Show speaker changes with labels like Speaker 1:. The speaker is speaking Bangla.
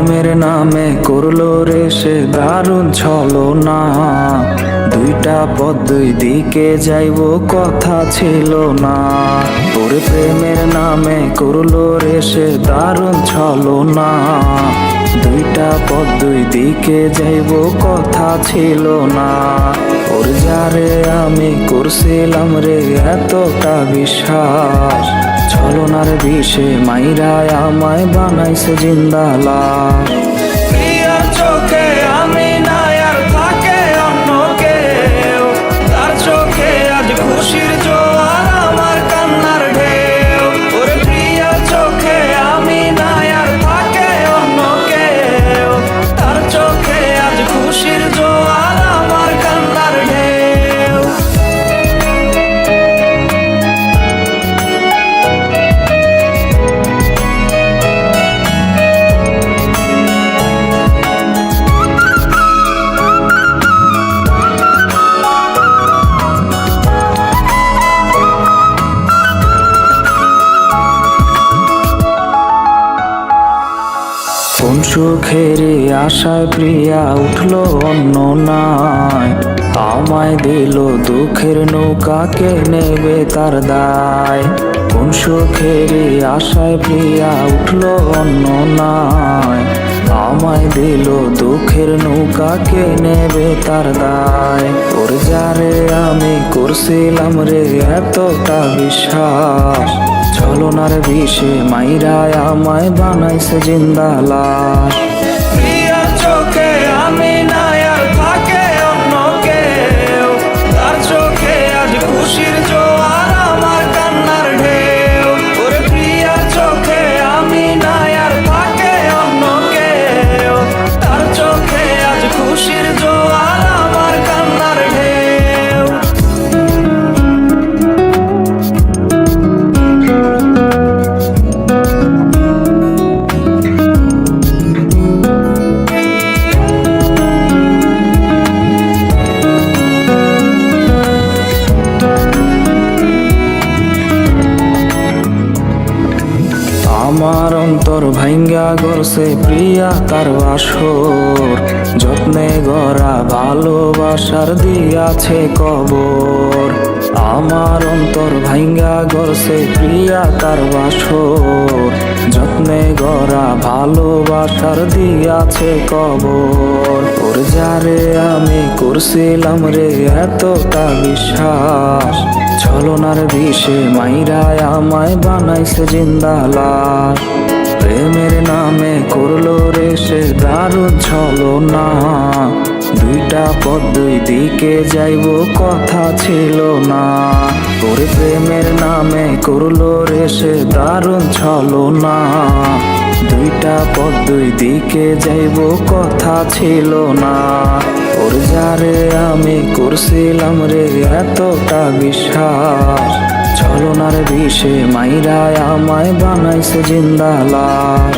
Speaker 1: প্রেমের নামে করলো রে সে দারুণ ছলনা। দুইটা পথ দুই দিকে যাইব কথা ছিল না। ওরে প্রেমের নামে করলো রে সে দারুণ ছলনা। দুইটা পথ দুই দিকে যাইব কথা ছিল না। ওর যারে আমি করছিলাম রে এতটা বিশ্বাস, ছলনার বিষে মাইরায় আমায় বানাইছে জিন্দা লাশ।
Speaker 2: প্রিয়ার চোখে আমি নাই আর থাকে অন্য কেউ, তার চোখে আজ খুশির জোয়ার আমার কান্নার ঢেউ। ওরে প্রিয়ার চোখে আমি নাই আর থাকে অন্য কেউ, তার চোখে আজ খুশির জোয়ার আমার কান্নার ঢেউ।
Speaker 1: কোন সুখের আশায় প্রিয়া উঠলো অন্য নাই, আমায় দিল দুঃখের নৌকা কে নেবে তার দায়। কোন সুখের আশায় প্রিয়া উঠলো অন্য নাই, আমায় দিল দুঃখের নৌকা কে নেবে তার দায়। ওর যারে আমি করছিলাম রে এতটা বিশ্বাস, ছলনার বিষে মাইরায় আমায় বানাইছে জিন্দা লাশ।
Speaker 2: প্রিয়ার চোখে আমি নাই আর থাকে অন্য কেউ, তার চোখে আজ খুশির জোয়ার আমার কান্নার ঢেউ। ওরে প্রিয়ার চোখে আমি নাই আর থাকে অন্য কেউ, তার চোখে আজ খুশির জোয়ার আমার কান্নার ঢেউ।
Speaker 1: আমার অন্তর ভাঙ্গা গড়ছে প্রিয়া তার বাসর, যত্নে গড়া ভালোবাসার দিয়াছে কবর। আমার অন্তর ভাঙ্গা গড়ছে প্রিয়া তার বাসর, যত্নে গড়া ভালোবাসার দিয়াছে কবর। ওর যারে আমি করছিলাম রে এতটা বিশ্বাস, ছলনার বিষে মাইরায় আমায় বানাইছে জিন্দা লাশ। প্রেমের নামে করলো রে সে দারুণ ছলনা। দুইটা পথ দুই দিকে যাইব কথা ছিল না। ওরে প্রেমের নামে করলো রে সে দারুণ ছলনা। দুইটা পথ দুই দিকে যাইব কথা ছিল না। ওর যারে আমি করছিলাম রে এতটা বিশ্বাস, ছলনার বিষে মাইরায় আমায় বানাইছে জিন্দা লাশ।